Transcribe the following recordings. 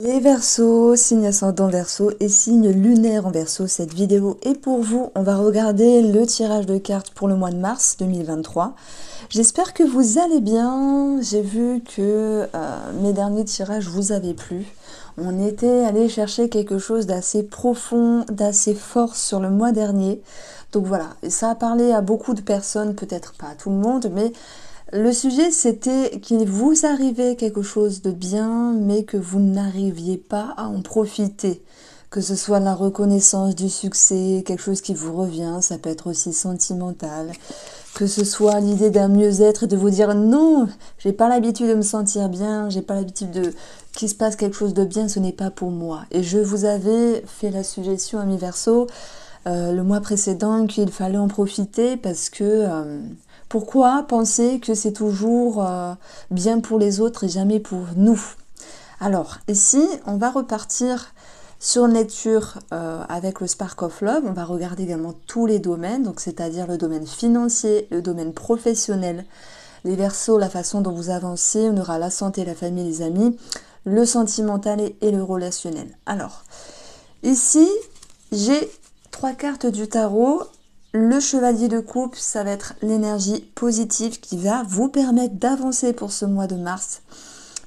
Les Verseaux, signe ascendant Verseau et signe lunaire en Verseau, cette vidéo est pour vous. On va regarder le tirage de cartes pour le mois de mars 2023. J'espère que vous allez bien. J'ai vu que mes derniers tirages vous avaient plu. On était allé chercher quelque chose d'assez profond, d'assez fort sur le mois dernier. Donc voilà, et ça a parlé à beaucoup de personnes, peut-être pas à tout le monde, mais le sujet, c'était qu'il vous arrivait quelque chose de bien, mais que vous n'arriviez pas à en profiter. Que ce soit la reconnaissance du succès, quelque chose qui vous revient, ça peut être aussi sentimental. Que ce soit l'idée d'un mieux-être et de vous dire non, j'ai pas l'habitude de me sentir bien, j'ai pas l'habitude de qu'il se passe quelque chose de bien, ce n'est pas pour moi. Et je vous avais fait la suggestion, ami Verseau, le mois précédent, qu'il fallait en profiter parce que pourquoi penser que c'est toujours bien pour les autres et jamais pour nous? Alors, ici, on va repartir sur une lecture avec le Spark of Love. On va regarder également tous les domaines, donc c'est-à-dire le domaine financier, le domaine professionnel, les Verseaux, la façon dont vous avancez, on aura la santé, la famille, les amis, le sentimental et le relationnel. Alors, ici, j'ai 3 cartes du tarot. Le chevalier de coupe, ça va être l'énergie positive qui va vous permettre d'avancer pour ce mois de mars.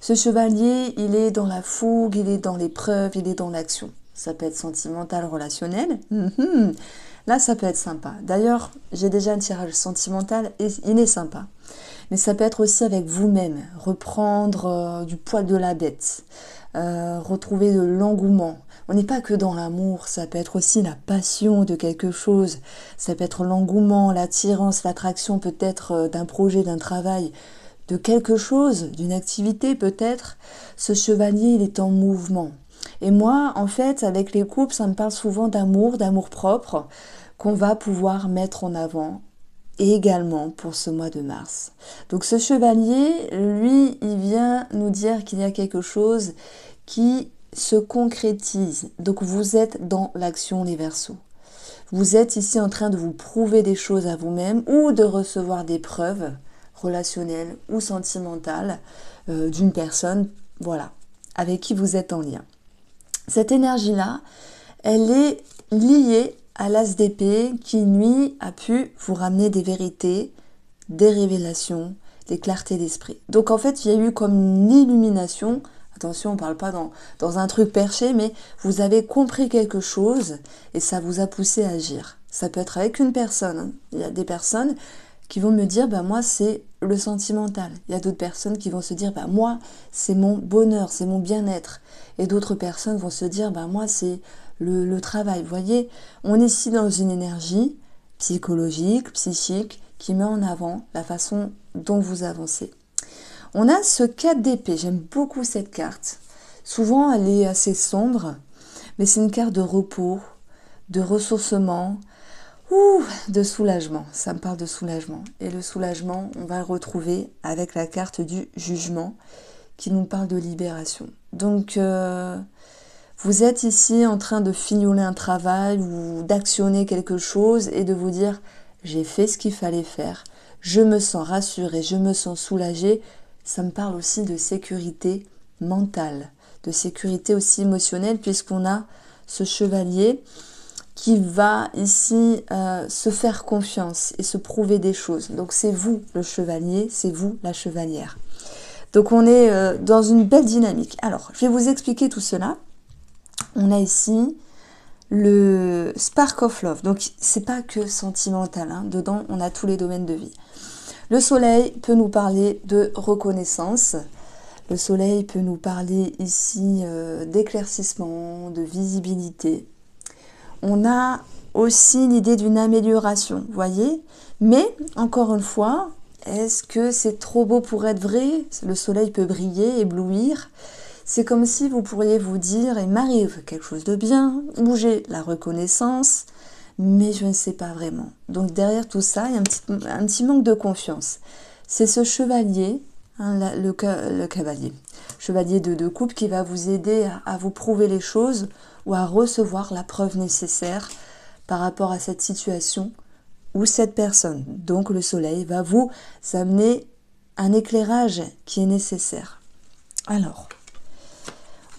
Ce chevalier, il est dans la fougue, il est dans l'épreuve, il est dans l'action. Ça peut être sentimental, relationnel. Là, ça peut être sympa. D'ailleurs, j'ai déjà un tirage sentimental et il est sympa. Mais ça peut être aussi avec vous-même, reprendre du poil de la bête, retrouver de l'engouement. On n'est pas que dans l'amour, ça peut être aussi la passion de quelque chose, ça peut être l'engouement, l'attirance, l'attraction peut-être d'un projet, d'un travail, de quelque chose, d'une activité peut-être. Ce chevalier, il est en mouvement. Et moi, en fait, avec les couples, ça me parle souvent d'amour, d'amour propre, qu'on va pouvoir mettre en avant et également pour ce mois de mars. Donc ce chevalier, lui, il vient nous dire qu'il y a quelque chose qui se concrétise. Donc vous êtes dans l'action, les Verseaux. Vous êtes ici en train de vous prouver des choses à vous-même ou de recevoir des preuves relationnelles ou sentimentales d'une personne, voilà, avec qui vous êtes en lien. Cette énergie-là, elle est liée à l'as d'épée qui, lui, a pu vous ramener des vérités, des révélations, des clartés d'esprit. Donc en fait, il y a eu comme une illumination. Attention, on ne parle pas dans un truc perché, mais vous avez compris quelque chose et ça vous a poussé à agir. Ça peut être avec une personne. Hein. Il y a des personnes qui vont me dire, bah, moi, c'est le sentimental. Il y a d'autres personnes qui vont se dire, bah, moi, c'est mon bonheur, c'est mon bien-être. Et d'autres personnes vont se dire, bah, moi, c'est le travail. Vous voyez, on est ici dans une énergie psychologique, psychique, qui met en avant la façon dont vous avancez. On a ce 4 d'épée, j'aime beaucoup cette carte. Souvent, elle est assez sombre, mais c'est une carte de repos, de ressourcement, ou de soulagement. Ça me parle de soulagement. Et le soulagement, on va le retrouver avec la carte du jugement, qui nous parle de libération. Donc, vous êtes ici en train de fignoler un travail ou d'actionner quelque chose et de vous dire « j'ai fait ce qu'il fallait faire, je me sens rassurée, je me sens soulagée ». Ça me parle aussi de sécurité mentale, de sécurité aussi émotionnelle puisqu'on a ce chevalier qui va ici se faire confiance et se prouver des choses. Donc c'est vous le chevalier, c'est vous la chevalière. Donc on est dans une belle dynamique. Alors, je vais vous expliquer tout cela. On a ici le Spark of Love. Donc c'est pas que sentimental. Hein. Dedans, on a tous les domaines de vie. Le soleil peut nous parler de reconnaissance. Le soleil peut nous parler ici d'éclaircissement, de visibilité. On a aussi l'idée d'une amélioration, vous voyez. Mais, encore une fois, est-ce que c'est trop beau pour être vrai? Le soleil peut briller, éblouir. C'est comme si vous pourriez vous dire, il m'arrive quelque chose de bien, ou j'ai la reconnaissance, mais je ne sais pas vraiment. Donc derrière tout ça, il y a un petit manque de confiance. C'est ce chevalier, hein, le cavalier, chevalier de coupe qui va vous aider à vous prouver les choses ou à recevoir la preuve nécessaire par rapport à cette situation ou cette personne. Donc le soleil va vous amener un éclairage qui est nécessaire. Alors,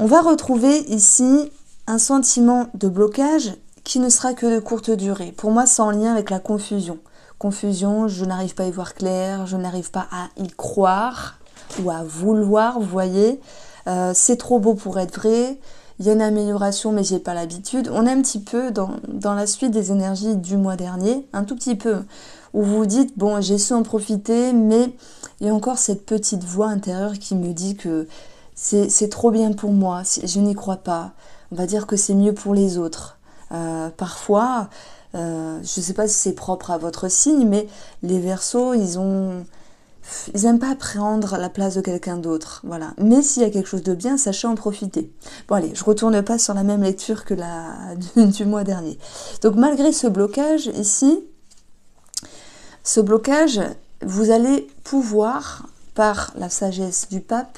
On va retrouver ici un sentiment de blocage qui ne sera que de courte durée. Pour moi, c'est en lien avec la confusion. Confusion, je n'arrive pas à y voir clair, je n'arrive pas à y croire ou à vouloir, vous voyez. C'est trop beau pour être vrai, il y a une amélioration mais j'ai pas l'habitude. On est un petit peu dans la suite des énergies du mois dernier, un tout petit peu, où vous vous dites, bon, j'ai su en profiter, mais il y a encore cette petite voix intérieure qui me dit que c'est trop bien pour moi, je n'y crois pas. On va dire que c'est mieux pour les autres. Parfois, je ne sais pas si c'est propre à votre signe, mais les Verseaux, ils n'aiment pas prendre la place de quelqu'un d'autre. Voilà. Mais s'il y a quelque chose de bien, sachez en profiter. Bon allez, je ne retourne pas sur la même lecture que du mois dernier. Donc malgré ce blocage ici, ce blocage, vous allez pouvoir, par la sagesse du pape,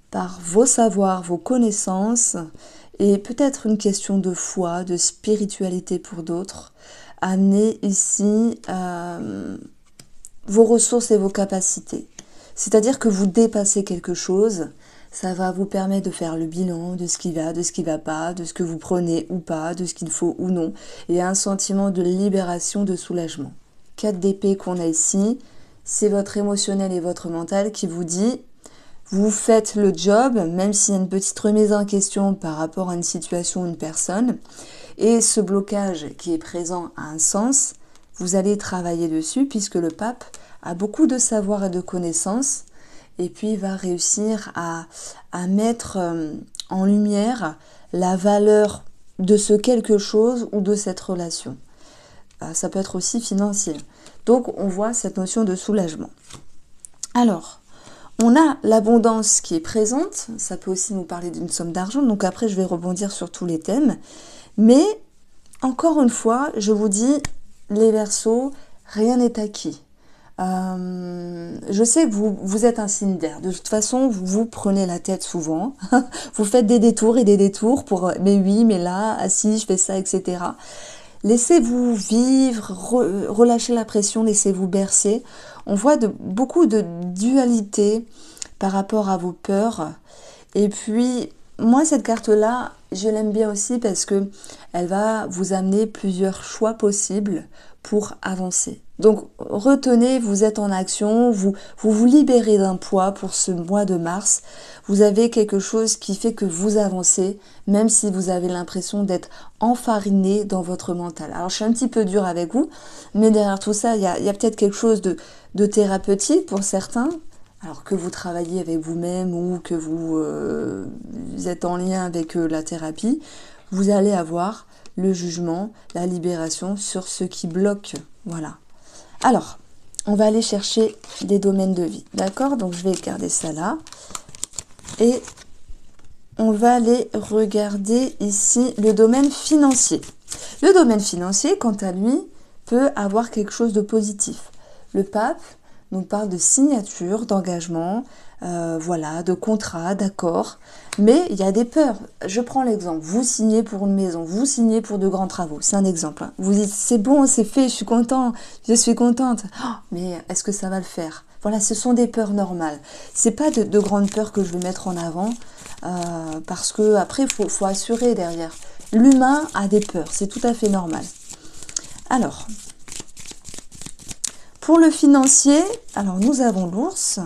par vos savoirs, vos connaissances, et peut-être une question de foi, de spiritualité pour d'autres, amener ici vos ressources et vos capacités. C'est-à-dire que vous dépassez quelque chose, ça va vous permettre de faire le bilan de ce qui va, de ce qui ne va pas, de ce que vous prenez ou pas, de ce qu'il faut ou non, et un sentiment de libération, de soulagement. 4 d'épée qu'on a ici, c'est votre émotionnel et votre mental qui vous dit vous faites le job, même s'il y a une petite remise en question par rapport à une situation ou une personne. Et ce blocage qui est présent a un sens, vous allez travailler dessus puisque le pape a beaucoup de savoir et de connaissances et puis il va réussir à mettre en lumière la valeur de ce quelque chose ou de cette relation. Ça peut être aussi financier. Donc on voit cette notion de soulagement. Alors, on a l'abondance qui est présente, ça peut aussi nous parler d'une somme d'argent, donc après je vais rebondir sur tous les thèmes. Mais, encore une fois, je vous dis, les Verseaux, rien n'est acquis. Je sais que vous êtes un signe d'air, de toute façon vous prenez la tête souvent, vous faites des détours et des détours pour mais oui, mais là, ah si, je fais ça, etc. Laissez-vous vivre, relâchez la pression, laissez-vous bercer. On voit beaucoup de dualité par rapport à vos peurs. Et puis, moi, cette carte-là, je l'aime bien aussi parce que elle va vous amener plusieurs choix possibles pour avancer. Donc, retenez, vous êtes en action, vous libérez d'un poids pour ce mois de mars. Vous avez quelque chose qui fait que vous avancez, même si vous avez l'impression d'être enfariné dans votre mental. Alors, je suis un petit peu dure avec vous, mais derrière tout ça, il y a peut-être quelque chose de thérapeutique pour certains. Alors que vous travaillez avec vous-même ou que vous êtes en lien avec la thérapie, vous allez avoir le jugement, la libération sur ce qui bloque. Voilà. Alors, on va aller chercher des domaines de vie. D'accord? Donc, je vais garder ça là. Et on va aller regarder ici le domaine financier. Le domaine financier, quant à lui, peut avoir quelque chose de positif. Le pape nous parle de signature, d'engagement, voilà, de contrat, d'accord. Mais il y a des peurs. Je prends l'exemple. Vous signez pour une maison, vous signez pour de grands travaux. C'est un exemple. Hein. Vous dites, c'est bon, c'est fait, je suis content, je suis contente. Oh, mais est-ce que ça va le faire? Voilà, ce sont des peurs normales. C'est pas de grandes peurs que je vais mettre en avant, parce que après, faut assurer derrière. L'humain a des peurs, c'est tout à fait normal. Alors, pour le financier, alors nous avons l'ours,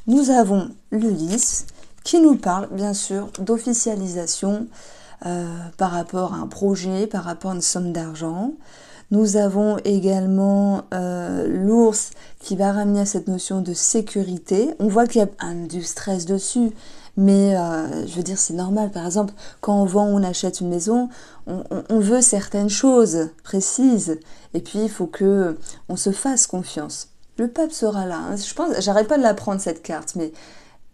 nous avons le lys, qui nous parle bien sûr d'officialisation par rapport à un projet, par rapport à une somme d'argent. Nous avons également l'ours qui va ramener à cette notion de sécurité. On voit qu'il y a du stress dessus, mais je veux dire c'est normal. Par exemple, quand on vend ou on achète une maison, on veut certaines choses précises. Et puis il faut que on se fasse confiance. Le pape sera là. Hein. Je pense, j'arrête pas de la prendre cette carte, mais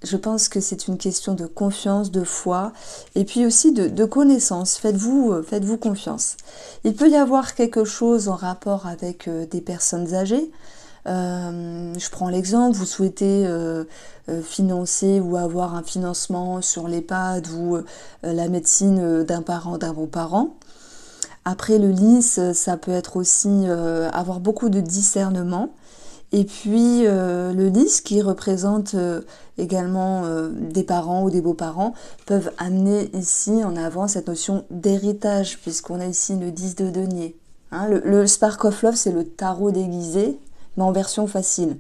je pense que c'est une question de confiance, de foi, et puis aussi de connaissance. Faites-vous confiance. Il peut y avoir quelque chose en rapport avec des personnes âgées. Je prends l'exemple, vous souhaitez financer ou avoir un financement sur l'EHPAD ou la médecine d'un parent, d'un bon parent. Après le lys, ça peut être aussi avoir beaucoup de discernement. Et puis le 10 qui représente également des parents ou des beaux-parents peuvent amener ici en avant cette notion d'héritage, puisqu'on a ici le 10 de denier. Hein, le Spark of Love, c'est le tarot déguisé, mais en version facile.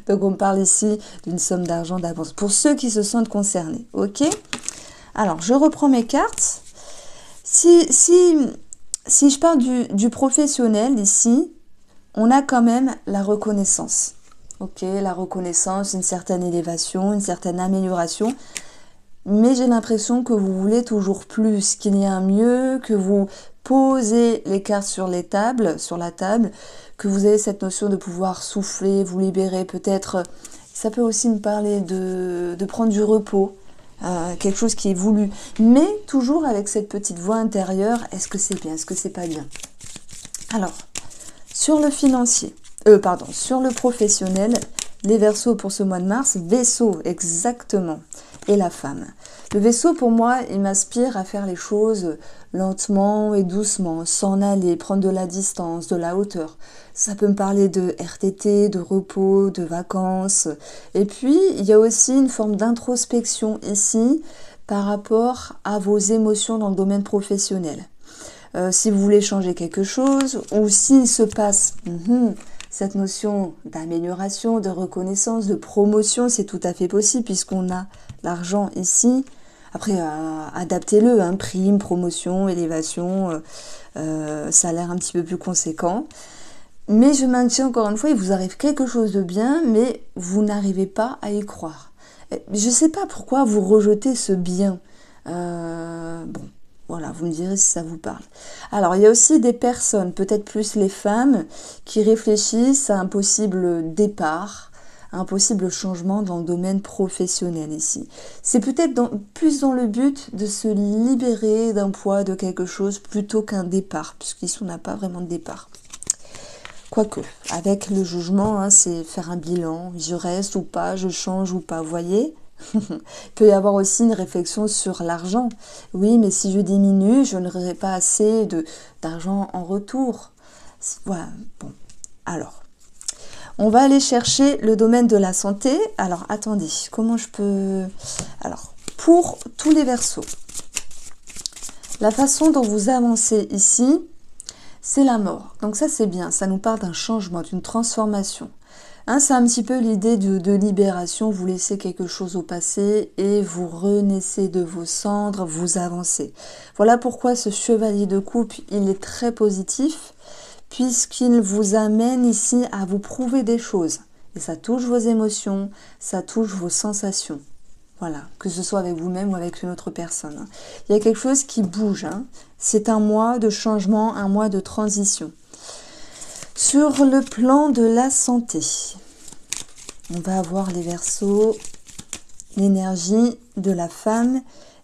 Donc on parle ici d'une somme d'argent d'avance, pour ceux qui se sentent concernés. Ok? Alors, je reprends mes cartes. Si je parle du professionnel ici, on a quand même la reconnaissance. Ok, la reconnaissance, une certaine élévation, une certaine amélioration. Mais j'ai l'impression que vous voulez toujours plus, qu'il y a un mieux, que vous posez les cartes sur la table, que vous avez cette notion de pouvoir souffler, vous libérer peut-être. Ça peut aussi me parler de prendre du repos, quelque chose qui est voulu. Mais toujours avec cette petite voix intérieure, est-ce que c'est bien, est-ce que c'est pas bien? Alors, sur le financier, sur le professionnel, les Verseaux pour ce mois de mars, Vaisseau exactement, et la femme. Le Vaisseau pour moi, il m'inspire à faire les choses lentement et doucement, s'en aller, prendre de la distance, de la hauteur. Ça peut me parler de RTT, de repos, de vacances. Et puis, il y a aussi une forme d'introspection ici par rapport à vos émotions dans le domaine professionnel. Si vous voulez changer quelque chose, ou s'il se passe cette notion d'amélioration, de reconnaissance, de promotion, c'est tout à fait possible puisqu'on a l'argent ici. Après, adaptez-le, hein, prime, promotion, élévation, salaire un petit peu plus conséquent. Mais je maintiens encore une fois, il vous arrive quelque chose de bien, mais vous n'arrivez pas à y croire. Je ne sais pas pourquoi vous rejetez ce bien. Bon. Voilà, vous me direz si ça vous parle. Alors, il y a aussi des personnes, peut-être plus les femmes, qui réfléchissent à un possible départ, à un possible changement dans le domaine professionnel ici. C'est peut-être plus dans le but de se libérer d'un poids, de quelque chose, plutôt qu'un départ, puisqu'ici, on n'a pas vraiment de départ. Quoique, avec le jugement, hein, c'est faire un bilan, je reste ou pas, je change ou pas, vous voyez ? Il peut y avoir aussi une réflexion sur l'argent. Oui, mais si je diminue, je n'aurai pas assez d'argent en retour. Voilà, bon. Alors, on va aller chercher le domaine de la santé. Alors, attendez, comment je peux... Alors, pour tous les Verseaux, la façon dont vous avancez ici, c'est la mort. Donc ça, c'est bien. Ça nous parle d'un changement, d'une transformation. Hein, c'est un petit peu l'idée de libération, vous laissez quelque chose au passé et vous renaissez de vos cendres, vous avancez. Voilà pourquoi ce chevalier de coupe, il est très positif, puisqu'il vous amène ici à vous prouver des choses. Et ça touche vos émotions, ça touche vos sensations. Voilà, que ce soit avec vous-même ou avec une autre personne. Il y a quelque chose qui bouge, hein. C'est un mois de changement, un mois de transition. Sur le plan de la santé, on va avoir les Verseaux, l'énergie de la femme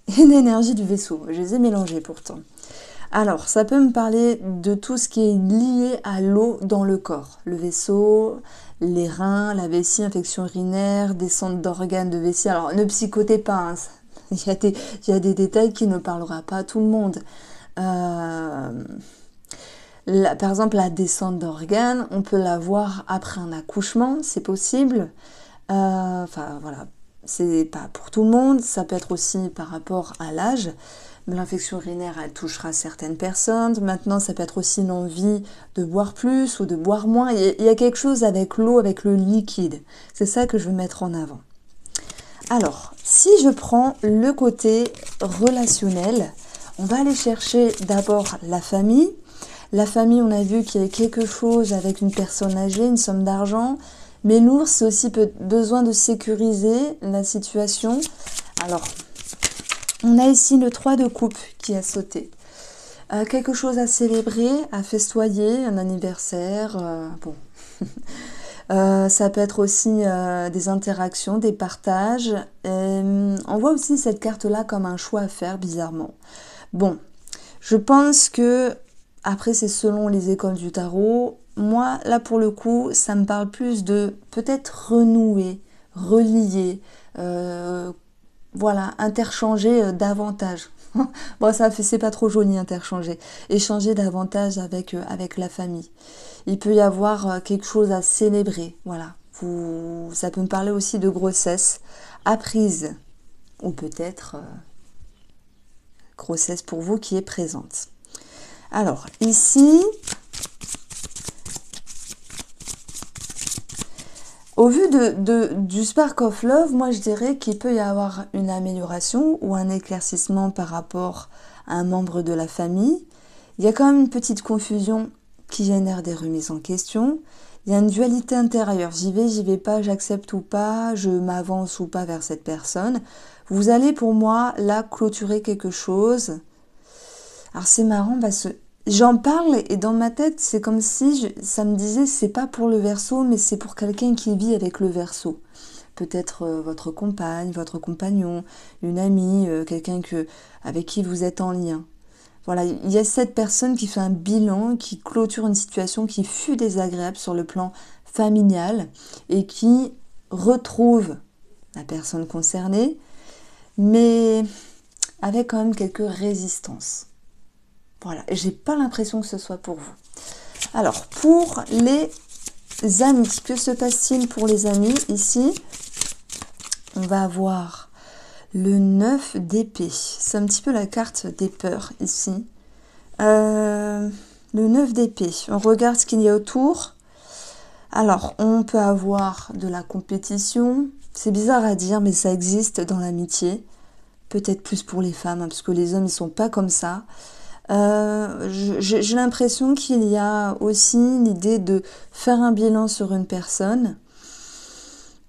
et l'énergie du Vaisseau. Je les ai mélangés pourtant. Alors, ça peut me parler de tout ce qui est lié à l'eau dans le corps. Le Vaisseau, les reins, la vessie, infection urinaire, descente d'organes de vessie. Alors, ne psychotez pas, hein. Il y a des détails qui ne parlera pas à tout le monde. Par exemple, la descente d'organes, on peut la voir après un accouchement, c'est possible. Enfin, voilà, c'est pas pour tout le monde. Ça peut être aussi par rapport à l'âge. L'infection urinaire, elle touchera certaines personnes. Maintenant, ça peut être aussi une envie de boire plus ou de boire moins. Il y a quelque chose avec l'eau, avec le liquide. C'est ça que je veux mettre en avant. Alors, si je prends le côté relationnel, on va aller chercher d'abord la famille. La famille, on a vu qu'il y avait quelque chose avec une personne âgée, une somme d'argent. Mais l'ours, c'est aussi besoin de sécuriser la situation. Alors, on a ici le 3 de coupe qui a sauté. Quelque chose à célébrer, à festoyer, un anniversaire, bon. Ça peut être aussi des interactions, des partages. On voit aussi cette carte-là comme un choix à faire, bizarrement. Bon, je pense que, après c'est selon les écoles du tarot, moi, là pour le coup, ça me parle plus de peut-être renouer, relier, voilà, interchanger davantage. Bon, ça fait, c'est pas trop joli interchanger. Échanger davantage avec la famille. Il peut y avoir quelque chose à célébrer. Voilà. Ça peut me parler aussi de grossesse apprise. Ou peut-être grossesse pour vous qui est présente. Alors, ici, au vu du Spark of Love, moi je dirais qu'il peut y avoir une amélioration ou un éclaircissement par rapport à un membre de la famille. Il y a quand même une petite confusion qui génère des remises en question. Il y a une dualité intérieure. J'y vais pas, j'accepte ou pas, je m'avance ou pas vers cette personne. Vous allez pour moi là clôturer quelque chose. Alors c'est marrant parce que j'en parle et dans ma tête c'est comme si ça me disait c'est pas pour le Verseau mais c'est pour quelqu'un qui vit avec le Verseau. Peut-être votre compagne, votre compagnon, une amie, quelqu'un avec qui vous êtes en lien. Voilà, il y a cette personne qui fait un bilan, qui clôture une situation qui fut désagréable sur le plan familial et qui retrouve la personne concernée, mais avec quand même quelques résistances. Voilà, j'ai pas l'impression que ce soit pour vous. Alors, pour les amis, que se passe-t-il pour les amis? Ici, on va avoir le 9 d'épée. C'est un petit peu la carte des peurs, ici. Le 9 d'épée. On regarde ce qu'il y a autour. Alors, on peut avoir de la compétition. C'est bizarre à dire, mais ça existe dans l'amitié. Peut-être plus pour les femmes, hein, parce que les hommes, ils sont pas comme ça. J'ai l'impression qu'il y a aussi l'idée de faire un bilan sur une personne.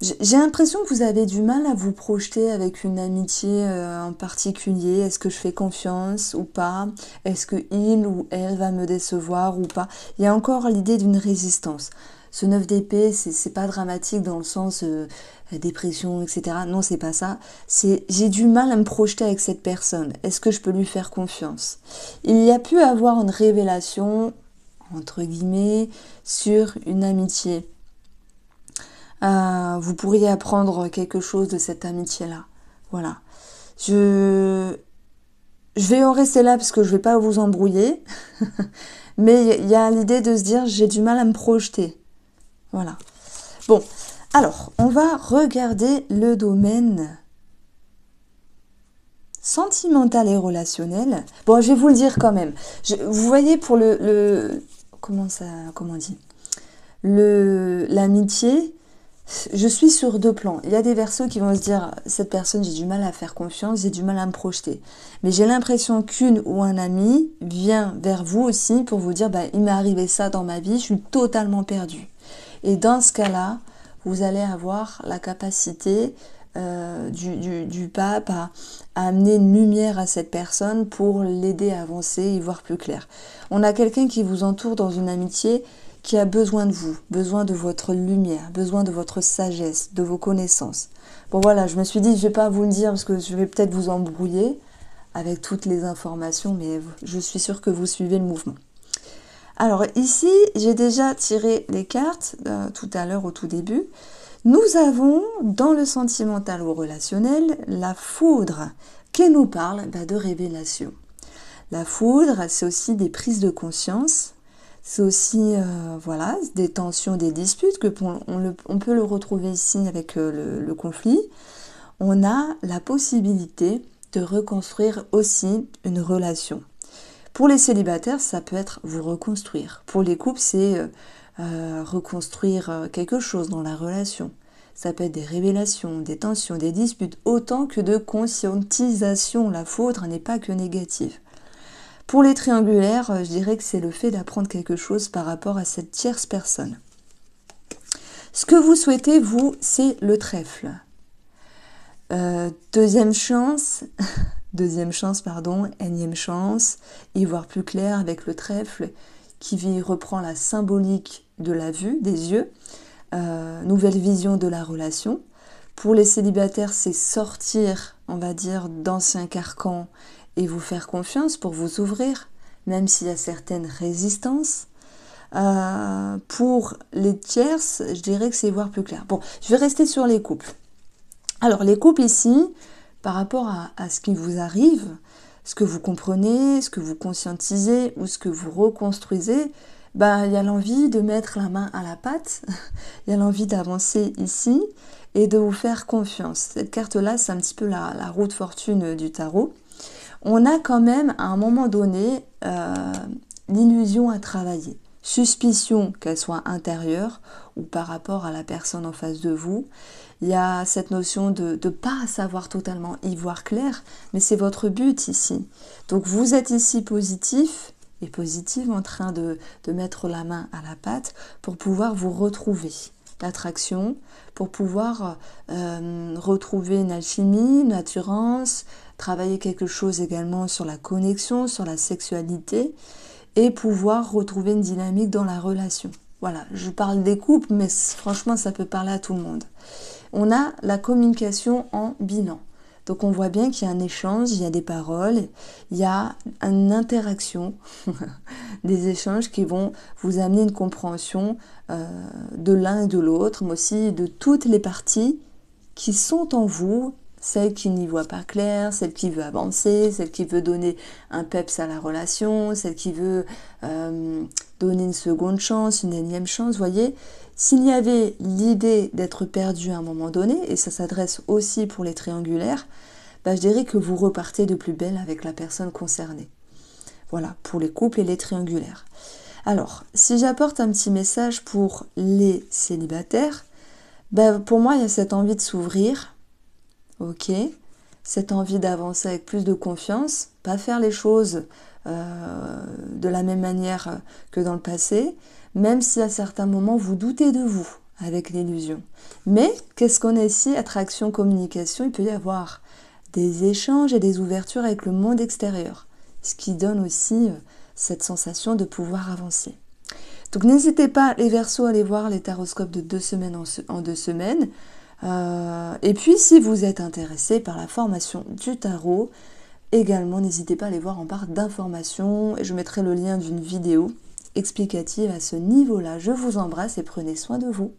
J'ai l'impression que vous avez du mal à vous projeter avec une amitié en particulier. Est-ce que je fais confiance ou pas? Est-ce que il ou elle va me décevoir ou pas? Il y a encore l'idée d'une résistance. Ce 9 d'épée, c'est pas dramatique dans le sens dépression, etc. Non, c'est pas ça. J'ai du mal à me projeter avec cette personne. Est-ce que je peux lui faire confiance? Il y a pu avoir une révélation, entre guillemets, sur une amitié. Vous pourriez apprendre quelque chose de cette amitié-là. Voilà. Je vais en rester là parce que je vais pas vous embrouiller. Mais il y a l'idée de se dire j'ai du mal à me projeter. Voilà. Bon, alors, on va regarder le domaine sentimental et relationnel. Bon, je vais vous le dire quand même. Vous voyez pour comment on dit? L'amitié, je suis sur deux plans. Il y a des Verseaux qui vont se dire cette personne, j'ai du mal à faire confiance, j'ai du mal à me projeter. Mais j'ai l'impression qu'une ou un ami vient vers vous aussi pour vous dire il m'est arrivé ça dans ma vie, je suis totalement perdue. Et dans ce cas-là, vous allez avoir la capacité du pape à amener une lumière à cette personne pour l'aider à avancer et y voir plus clair. On a quelqu'un qui vous entoure dans une amitié qui a besoin de vous, besoin de votre lumière, besoin de votre sagesse, de vos connaissances. Bon voilà, je me suis dit, je vais pas vous le dire parce que je vais peut-être vous embrouiller avec toutes les informations, mais je suis sûre que vous suivez le mouvement. Alors ici, j'ai déjà tiré les cartes tout à l'heure au tout début. Nous avons dans le sentimental ou relationnel la foudre qui nous parle de révélation. La foudre, c'est aussi des prises de conscience, c'est aussi voilà, des tensions, des disputes, on peut le retrouver ici avec le conflit. On a la possibilité de reconstruire aussi une relation. Pour les célibataires, ça peut être vous reconstruire. Pour les couples, c'est reconstruire quelque chose dans la relation. Ça peut être des révélations, des tensions, des disputes, autant que de conscientisation. La foudre n'est pas que négative. Pour les triangulaires, je dirais que c'est le fait d'apprendre quelque chose par rapport à cette tierce personne. Ce que vous souhaitez, vous, c'est le trèfle. Deuxième chance, énième chance, y voir plus clair avec le trèfle qui reprend la symbolique de la vue, des yeux, nouvelle vision de la relation. Pour les célibataires, c'est sortir, on va dire, d'anciens carcans et vous faire confiance pour vous ouvrir, même s'il y a certaines résistances. Pour les tierces, je dirais que c'est voir plus clair. Bon, je vais rester sur les couples. Alors, les couples ici, par rapport à ce qui vous arrive, ce que vous comprenez, ce que vous conscientisez ou ce que vous reconstruisez, ben, il y a l'envie de mettre la main à la pâte, il y a l'envie d'avancer ici et de vous faire confiance. Cette carte-là, c'est un petit peu la roue de fortune du tarot. On a quand même, à un moment donné, l'illusion à travailler. Suspicion, qu'elle soit intérieure ou par rapport à la personne en face de vous. Il y a cette notion de ne pas savoir totalement y voir clair, mais c'est votre but ici. Donc vous êtes ici positif et positive en train de mettre la main à la pâte pour pouvoir vous retrouver. L'attraction, pour pouvoir retrouver une alchimie, une assurance, travailler quelque chose également sur la connexion, sur la sexualité et pouvoir retrouver une dynamique dans la relation. Voilà, je parle des couples, mais franchement, ça peut parler à tout le monde. On a la communication en bilan. Donc on voit bien qu'il y a un échange, il y a des paroles, il y a une interaction, des échanges qui vont vous amener une compréhension de l'un et de l'autre, mais aussi de toutes les parties qui sont en vous, celle qui n'y voit pas clair, celle qui veut avancer, celle qui veut donner un peps à la relation, celle qui veut donner une seconde chance, une énième chance, voyez. S'il y avait l'idée d'être perdu à un moment donné, et ça s'adresse aussi pour les triangulaires, bah, je dirais que vous repartez de plus belle avec la personne concernée. Voilà, pour les couples et les triangulaires. Alors, si j'apporte un petit message pour les célibataires, bah, pour moi, il y a cette envie de s'ouvrir, ok, cette envie d'avancer avec plus de confiance, pas faire les choses de la même manière que dans le passé, même si à certains moments vous doutez de vous avec l'illusion. Mais qu'est-ce qu'on a ici? Attraction, communication, il peut y avoir des échanges et des ouvertures avec le monde extérieur, ce qui donne aussi cette sensation de pouvoir avancer. Donc n'hésitez pas, les Verseaux, à aller voir les taroscopes de 2 semaines en 2 semaines. Et puis si vous êtes intéressé par la formation du tarot, également n'hésitez pas à aller voir en barre d'informations. Je mettrai le lien d'une vidéo explicative à ce niveau-là. Je vous embrasse et prenez soin de vous.